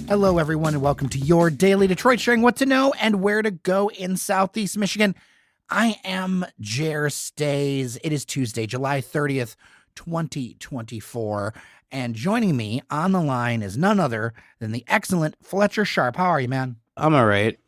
Hello, everyone, and welcome to your Daily Detroit, sharing what to know and where to go in Southeast Michigan. I am Jer Stays. It is Tuesday, July 30th, 2024, and joining me on the line is none other than the excellent Fletcher Sharpe. How are you, man? I'm all right.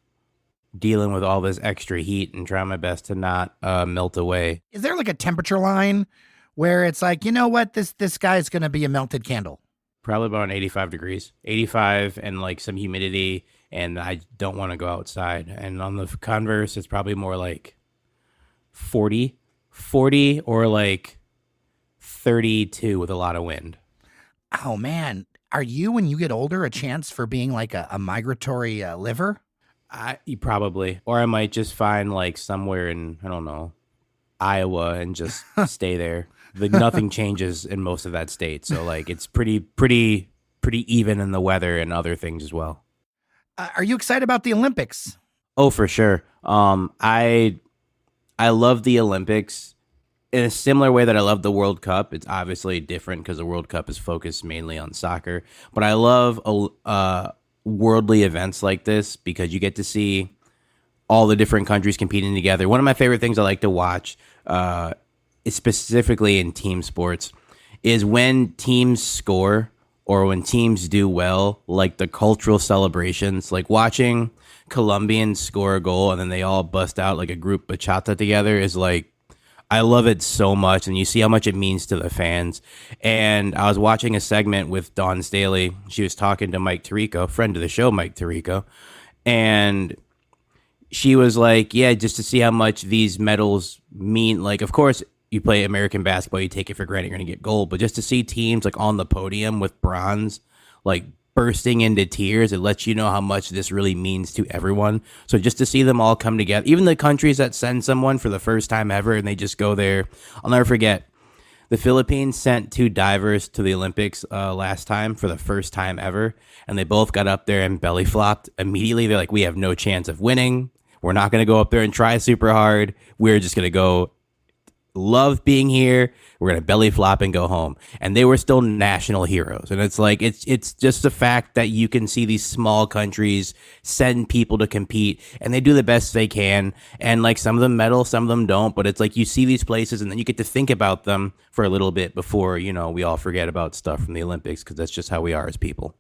Dealing with all this extra heat and trying my best to not melt away. Is there like a temperature line where it's like, you know what, this guy's going to be a melted candle? Probably about 85 degrees. 85 and like some humidity, and I don't want to go outside. And on the converse, it's probably more like 40 or like 32 with a lot of wind. Oh, man. Are you, when you get older, a chance for being like a migratory liver? Probably. Or I might just find like somewhere in, I don't know, Iowa and just stay there. Nothing changes in most of that state. So like it's pretty even in the weather and other things as well. Are you excited about the Olympics? Oh, for sure. I love the Olympics in a similar way that I love the World Cup. It's obviously different because the World Cup is focused mainly on soccer. But I love worldly events like this because you get to see all the different countries competing together. One of my favorite things I like to watch, specifically in team sports, is when teams score or when teams do well, like the cultural celebrations, like watching Colombians score a goal and then they all bust out like a group bachata together is like, I love it so much. And you see how much it means to the fans. And I was watching a segment with Dawn Staley. She was talking to Mike Tirico, friend of the show, Mike Tirico. And she was like, yeah, just to see how much these medals mean. Like, of course, you play American basketball, you take it for granted you're going to get gold. But just to see teams like on the podium with bronze, like bursting into tears, it lets you know how much this really means to everyone. So just to see them all come together, even the countries that send someone for the first time ever and they just go there. I'll never forget, the Philippines sent 2 divers to the Olympics last time for the first time ever. And they both got up there and belly flopped immediately. They're like, we have no chance of winning. We're not going to go up there and try super hard. We're just going to go love being here. We're going to belly flop and go home. And they were still national heroes. And it's like, it's just the fact that you can see these small countries send people to compete and they do the best they can. And like some of them medal, some of them don't. But it's like you see these places and then you get to think about them for a little bit before, you know, we all forget about stuff from the Olympics because that's just how we are as people.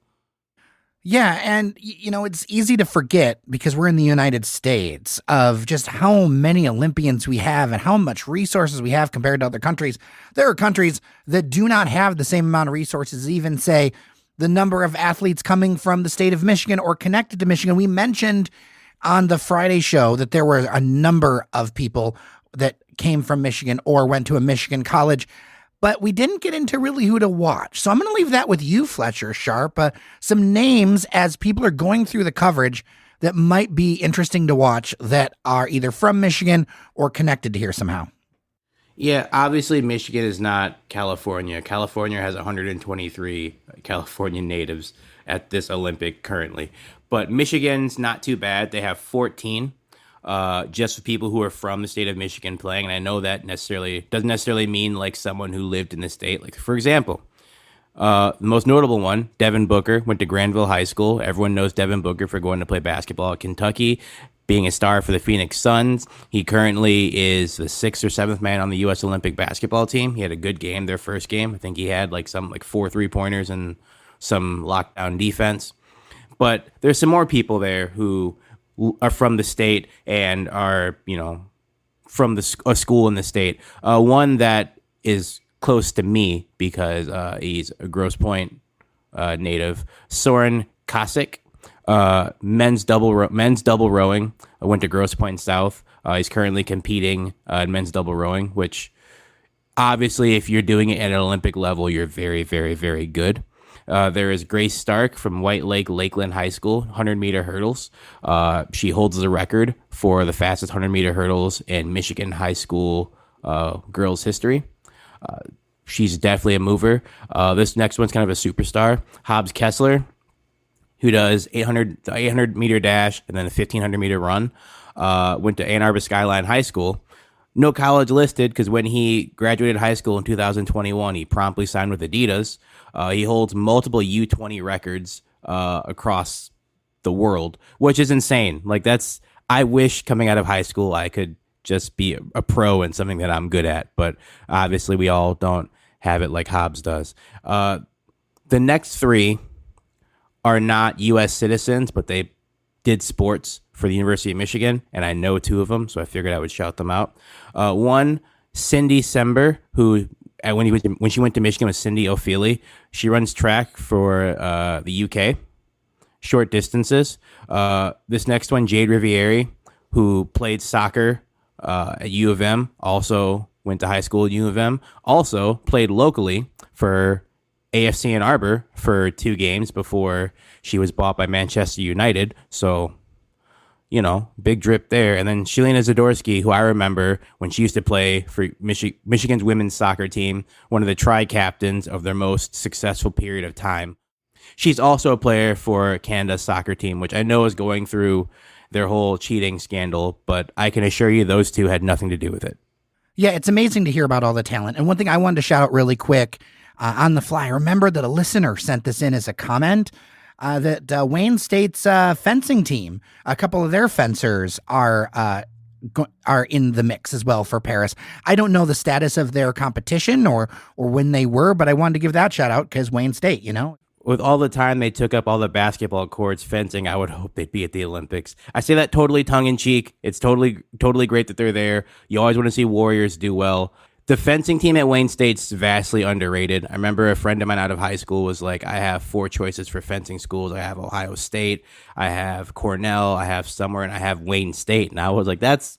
Yeah, and, you know, it's easy to forget because we're in the United States of just how many Olympians we have and how much resources we have compared to other countries. There are countries that do not have the same amount of resources, even, say, the number of athletes coming from the state of Michigan or connected to Michigan. We mentioned on the Friday show that there were a number of people that came from Michigan or went to a Michigan college, but we didn't get into really who to watch. So I'm going to leave that with you, Fletcher Sharpe. Some names as people are going through the coverage that might be interesting to watch that are either from Michigan or connected to here somehow. Yeah, obviously Michigan is not California. California has 123 California natives at this Olympic currently. But Michigan's not too bad. They have 14. Just for people who are from the state of Michigan playing. And I know that doesn't necessarily mean like someone who lived in the state. Like, for example, the most notable one, Devin Booker, went to Granville High School. Everyone knows Devin Booker for going to play basketball at Kentucky, being a star for the Phoenix Suns. He currently is the 6th or 7th man on the U.S. Olympic basketball team. He had a good game, their first game. I think he had like 4 3-pointers and some lockdown defense. But there's some more people there who are from the state and are, you know, from a school in the state. One that is close to me because he's a Grosse Pointe native, Soren Kosick, men's double rowing. I went to Grosse Pointe South. He's currently competing in men's double rowing, which obviously if you're doing it at an Olympic level, you're very, very, very good. There is Grace Stark from White Lake Lakeland High School, 100-meter hurdles. She holds the record for the fastest 100-meter hurdles in Michigan high school girls' history. She's definitely a mover. This next one's kind of a superstar. Hobbs Kessler, who does the 800-meter dash and then the 1,500-meter run. Went to Ann Arbor Skyline High School. No college listed because when he graduated high school in 2021, he promptly signed with Adidas. He holds multiple U20 records across the world, which is insane. Like I wish coming out of high school I could just be a pro in something that I'm good at, but obviously we all don't have it like Hobbs does. The next three are not U.S. citizens, but they did sports for the University of Michigan, and I know two of them, so I figured I would shout them out. One, Cindy Sember, who when she went to Michigan was Cindy O'Feely. She runs track for the UK, short distances. This next one, Jade Riviere, who played soccer at U of M, also went to high school at U of M, also played locally for AFC Ann Arbor for 2 games before she was bought by Manchester United. So, big drip there. And then Shelina Zadorsky, who I remember when she used to play for Michigan's women's soccer team, one of the tri-captains of their most successful period of time. She's also a player for Canada's soccer team, which I know is going through their whole cheating scandal, but I can assure you those two had nothing to do with it. Yeah, it's amazing to hear about all the talent. And one thing I wanted to shout out really quick on the fly, I remember that a listener sent this in as a comment that Wayne State's fencing team, a couple of their fencers are in the mix as well for Paris. I don't know the status of their competition or when they were, but I wanted to give that shout out because Wayne State, With all the time they took up all the basketball courts, fencing, I would hope they'd be at the Olympics. I say that totally tongue-in-cheek. It's totally great that they're there. You always want to see Warriors do well. The fencing team at Wayne State's vastly underrated. I remember a friend of mine out of high school was like, I have 4 choices for fencing schools. I have Ohio State, I have Cornell, I have somewhere, and I have Wayne State. And I was like, that's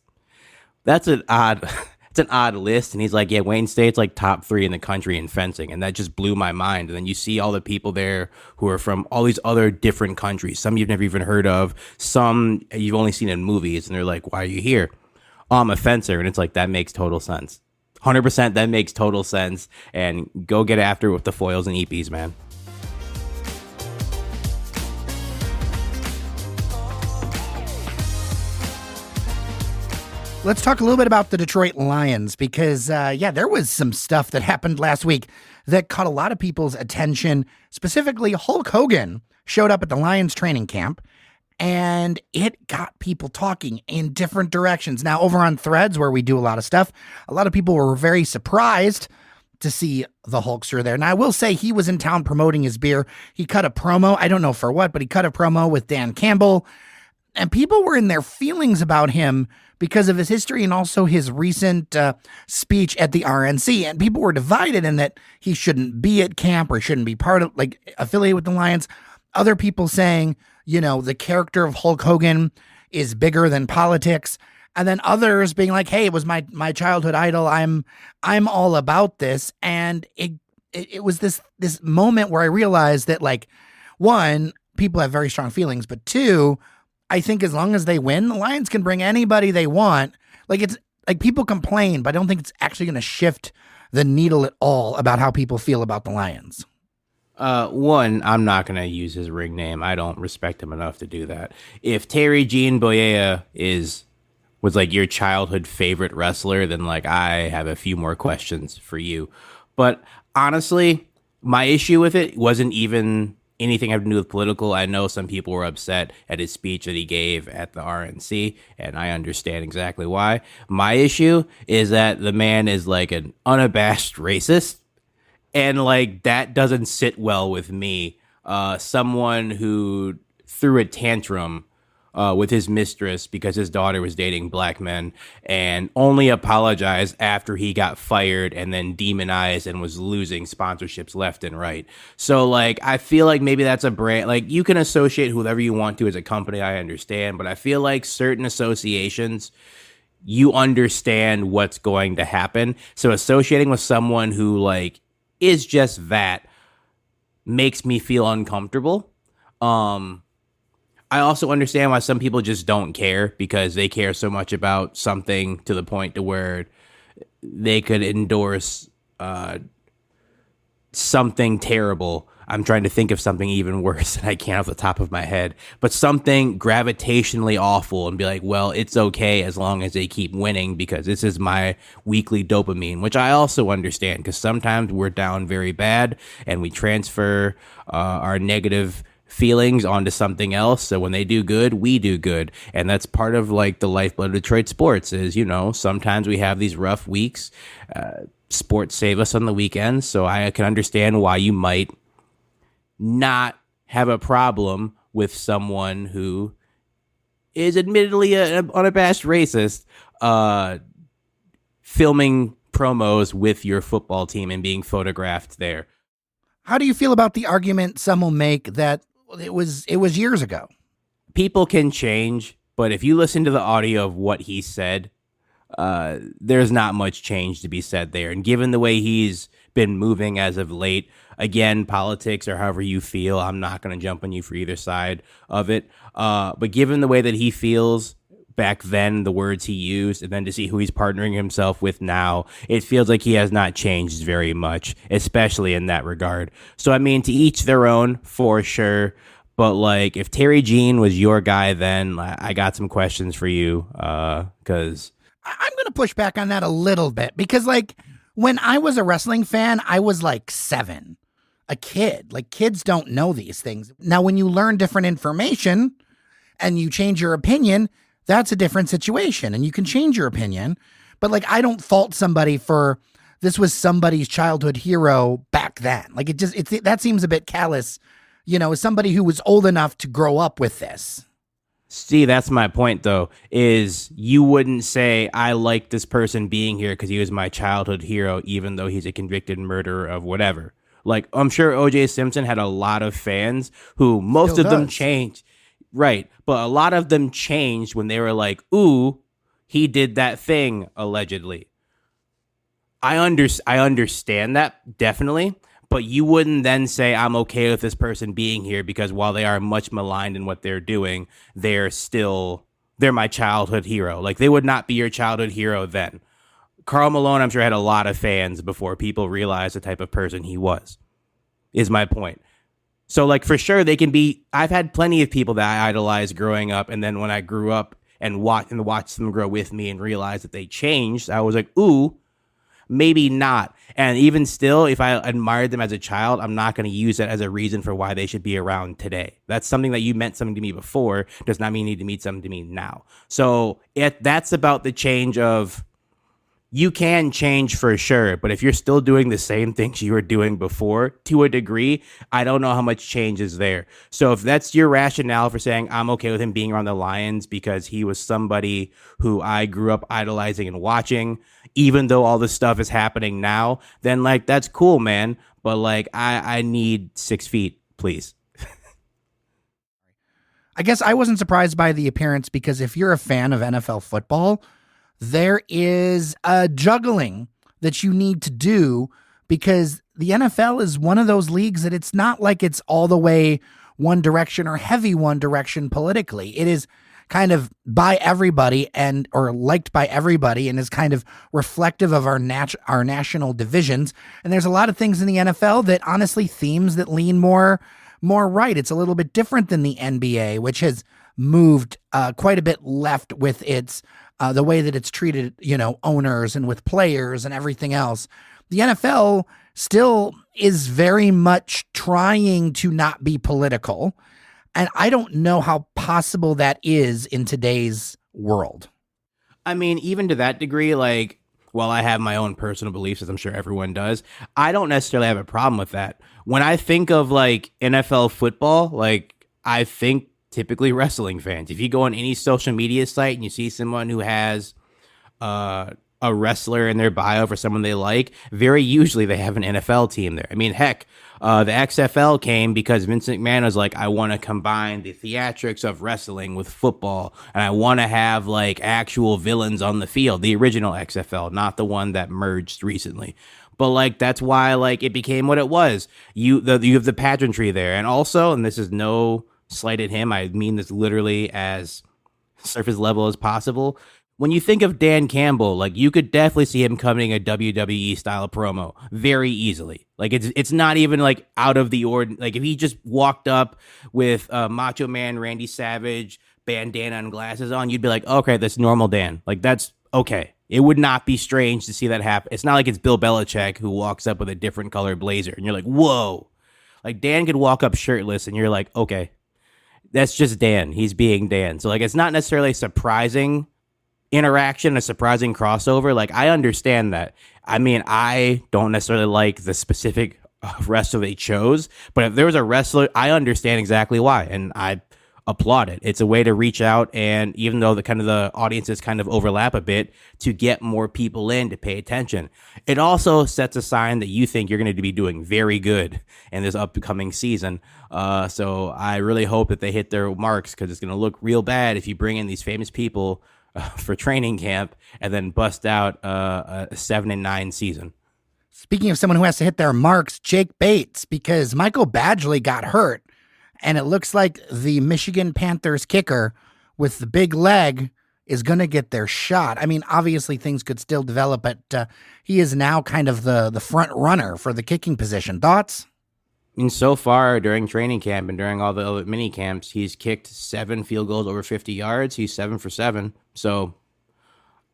an odd... It's an odd list. And he's like, yeah, Wayne State's like top 3 in the country in fencing. And that just blew my mind. And then you see all the people there who are from all these other different countries. Some you've never even heard of. Some you've only seen in movies. And they're like, why are you here? Oh, I'm a fencer. And it's like, that makes total sense. 100% that makes total sense. And go get after it with the foils and EPs, man. Let's talk a little bit about the Detroit Lions because, there was some stuff that happened last week that caught a lot of people's attention. Specifically, Hulk Hogan showed up at the Lions training camp, and it got people talking in different directions. Now, over on Threads, where we do a lot of stuff, a lot of people were very surprised to see the Hulkster there. Now, I will say he was in town promoting his beer. He cut a promo. I don't know for what, but he cut a promo with Dan Campbell. And people were in their feelings about him because of his history and also his recent speech at the RNC. And people were divided in that he shouldn't be at camp or shouldn't be affiliated with the Lions. Other people saying, the character of Hulk Hogan is bigger than politics. And then others being like, hey, it was my childhood idol. I'm all about this. And it was this moment where I realized that, one, people have very strong feelings, but 2, I think as long as they win, the Lions can bring anybody they want. It's like people complain, but I don't think it's actually going to shift the needle at all about how people feel about the Lions. One, I'm not going to use his ring name. I don't respect him enough to do that. If Terry Bollea was like your childhood favorite wrestler, then I have a few more questions for you. But honestly, my issue with it wasn't even anything having to do with political. I know some people were upset at his speech that he gave at the RNC, and I understand exactly why. My issue is that the man is an unabashed racist, and that doesn't sit well with me. Someone who threw a tantrum with his mistress because his daughter was dating black men and only apologized after he got fired and then demonized and was losing sponsorships left and right. So I feel like maybe that's a brand, you can associate whoever you want to as a company. I understand, but I feel like certain associations, you understand what's going to happen. So associating with someone who is just that makes me feel uncomfortable. I also understand why some people just don't care because they care so much about something to the point to where they could endorse something terrible. I'm trying to think of something even worse and I can't off the top of my head, but something gravitationally awful and be like, well, it's okay as long as they keep winning because this is my weekly dopamine, which I also understand because sometimes we're down very bad and we transfer our negative feelings onto something else. So when they do good, we do good. And that's part of like the lifeblood of Detroit sports is, sometimes we have these rough weeks. Sports save us on the weekends. So I can understand why you might not have a problem with someone who is admittedly an unabashed racist, filming promos with your football team and being photographed there. How do you feel about the argument some will make that it was years ago? People can change, but if you listen to the audio of what he said, there's not much change to be said there. And given the way he's been moving as of late, again, politics or however you feel, I'm not going to jump on you for either side of it. But given the way that he feels back then, the words he used, and then to see who he's partnering himself with now, it feels like he has not changed very much, especially in that regard. So, I mean, to each their own, for sure. But, like, if Terry Jean was your guy then, I got some questions for you, because I'm going to push back on that a little bit because, like, when I was a wrestling fan, I was like 7, a kid. Like, kids don't know these things. Now, when you learn different information and you change your opinion, that's a different situation and you can change your opinion. But like, I don't fault somebody for this was somebody's childhood hero back then. Like that seems a bit callous, as somebody who was old enough to grow up with this. See, that's my point, though, is you wouldn't say I like this person being here because he was my childhood hero, even though he's a convicted murderer of whatever. Like, I'm sure O.J. Simpson had a lot of fans who most of them changed. Right. But a lot of them changed when they were like, ooh, he did that thing, allegedly. I understand that, definitely. But you wouldn't then say I'm okay with this person being here because while they are much maligned in what they're doing, they're my childhood hero. Like, they would not be your childhood hero then. Karl Malone, I'm sure, had a lot of fans before people realized the type of person he was, is my point. So, like, for sure, they can be. I've had plenty of people that I idolized growing up. And then when I grew up and watched them grow with me and realized that they changed, I was like, ooh, maybe not. And even still, if I admired them as a child, I'm not going to use that as a reason for why they should be around today. That's something that you meant something to me before does not mean you need to mean something to me now. So that's about the change of. You can change for sure, but if you're still doing the same things you were doing before, to a degree, I don't know how much change is there. So if that's your rationale for saying I'm okay with him being around the Lions because he was somebody who I grew up idolizing and watching, even though all this stuff is happening now, then like that's cool, man. But like I need 6 feet, please. I guess I wasn't surprised by the appearance because if you're a fan of NFL football, there is a juggling that you need to do because the NFL is one of those leagues that it's not like it's all the way one direction or heavy one direction politically. It is kind of by everybody or liked by everybody and is kind of reflective of our national divisions. And there's a lot of things in the NFL that honestly themes that lean more right. It's a little bit different than the NBA, which has moved quite a bit left with its the way that it's treated, owners and with players and everything else. The NFL still is very much trying to not be political. And I don't know how possible that is in today's world. I mean, even to that degree, like, while I have my own personal beliefs, as I'm sure everyone does, I don't necessarily have a problem with that. When I think of, like, NFL football, like, I think typically wrestling fans. If you go on any social media site and you see someone who has a wrestler in their bio for someone they like, very usually they have an NFL team there. I mean, heck, the XFL came because Vince McMahon was like, I want to combine the theatrics of wrestling with football, and I want to have like actual villains on the field. The original XFL, not the one that merged recently. But like that's why like it became what it was. You have the pageantry there, and also, and this is no slight at him, I mean this literally as surface level as possible. When you think of Dan Campbell, like you could definitely see him coming a WWE style promo very easily. Like it's not even like out of the ordinary. Like if he just walked up with Macho Man Randy Savage bandana and glasses on, you'd be like, okay, that's normal Dan. Like that's okay. It would not be strange to see that happen. It's not like it's Bill Belichick who walks up with a different color blazer and you're like, whoa. Like Dan could walk up shirtless and you're like, okay, that's just Dan. He's being Dan. So like, it's not necessarily a surprising interaction, a surprising crossover. Like, I understand that. I mean, I don't necessarily like the specific wrestler they chose, but if there was a wrestler, I understand exactly why, and I applaud it. It's a way to reach out, and even though the audiences kind of overlap a bit, to get more people in to pay attention. It also sets a sign that you think you're going to be doing very good in this upcoming season. So I really hope that they hit their marks, because it's going to look real bad if you bring in these famous people for training camp and then bust out a 7-9 season. Speaking of someone who has to hit their marks, Jake Bates, because Michael Badgley got hurt. And it looks like the Michigan Panthers kicker with the big leg is going to get their shot. I mean, obviously things could still develop, but he is now kind of the front runner for the kicking position. Thoughts? And so far during training camp and during all the other mini camps, he's kicked 7 field goals over 50 yards. He's 7 for 7. So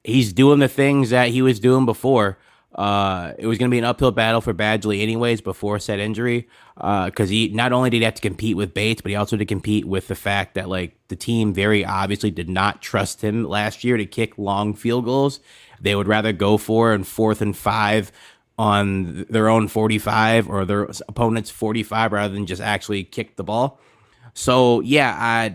he's doing the things that he was doing before. It was going to be an uphill battle for Badgley anyways before said injury, because he not only did he have to compete with Bates, but he also had to compete with the fact that like the team very obviously did not trust him last year to kick long field goals. They would rather go for in 4th and 5 on their own 45 or their opponent's 45 rather than just actually kick the ball. So yeah,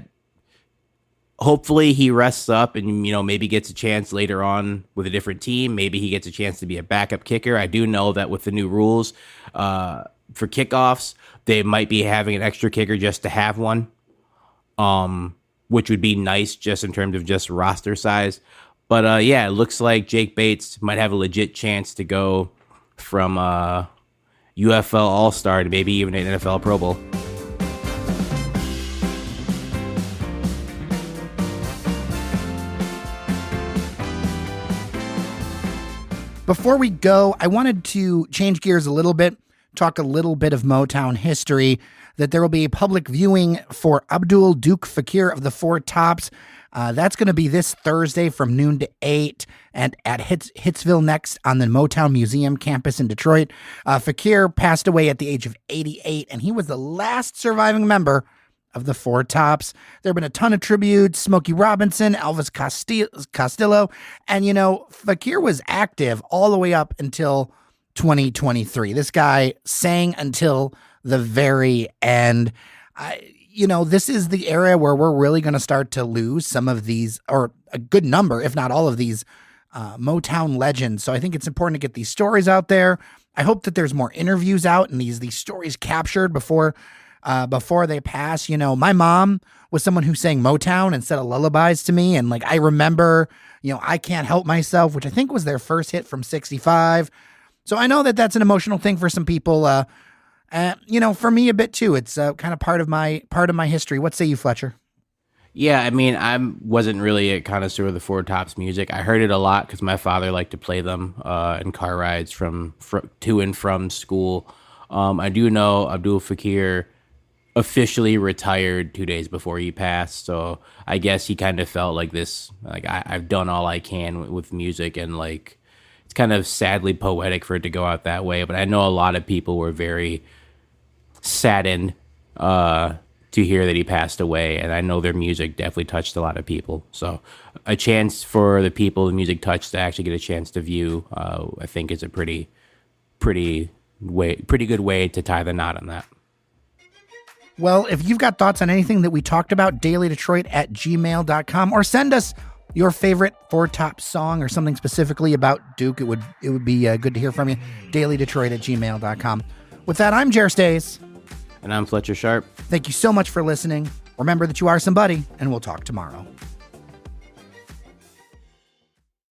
hopefully he rests up and, maybe gets a chance later on with a different team. Maybe he gets a chance to be a backup kicker. I do know that with the new rules for kickoffs, they might be having an extra kicker just to have one, which would be nice just in terms of just roster size. But yeah, it looks like Jake Bates might have a legit chance to go from UFL All-Star to maybe even an NFL Pro Bowl. Before we go, I wanted to change gears a little bit, talk a little bit of Motown history, that there will be a public viewing for Abdul Duke Fakir of the Four Tops. That's going to be this Thursday from noon to 8 and at Hitsville Next on the Motown Museum campus in Detroit. Fakir passed away at the age of 88, and he was the last surviving member of the Four Tops. There have been a ton of tributes: Smokey Robinson, Elvis Costello, and Fakir was active all the way up until 2023. This guy sang until the very end. This is the area where we're really going to start to lose some of these, or a good number, if not all of these, Motown legends. So I think it's important to get these stories out there. I hope that there's more interviews out and these stories captured before they pass. My mom was someone who sang Motown and said lullabies to me. And I remember, I Can't Help Myself, which I think was their first hit from 65. So I know that that's an emotional thing for some people. For me a bit too. It's kind of part of my history. What say you, Fletcher? Yeah, I mean, I wasn't really a connoisseur of the Four Tops music. I heard it a lot because my father liked to play them in car rides from to and from school. I do know Abdul Fakir officially retired 2 days before he passed, so I guess he kind of felt like this, I've done all I can with music, and it's kind of sadly poetic for it to go out that way. But I know a lot of people were very saddened to hear that he passed away, and I know their music definitely touched a lot of people. So a chance for the people the music touched to actually get a chance to view, I think is a pretty good way to tie the knot on that. Well, if you've got thoughts on anything that we talked about, dailydetroit@gmail.com, or send us your favorite Four Tops song or something specifically about Duke, it would be good to hear from you. dailydetroit@gmail.com. With that, I'm Jer Stays. And I'm Fletcher Sharpe. Thank you so much for listening. Remember that you are somebody, and we'll talk tomorrow.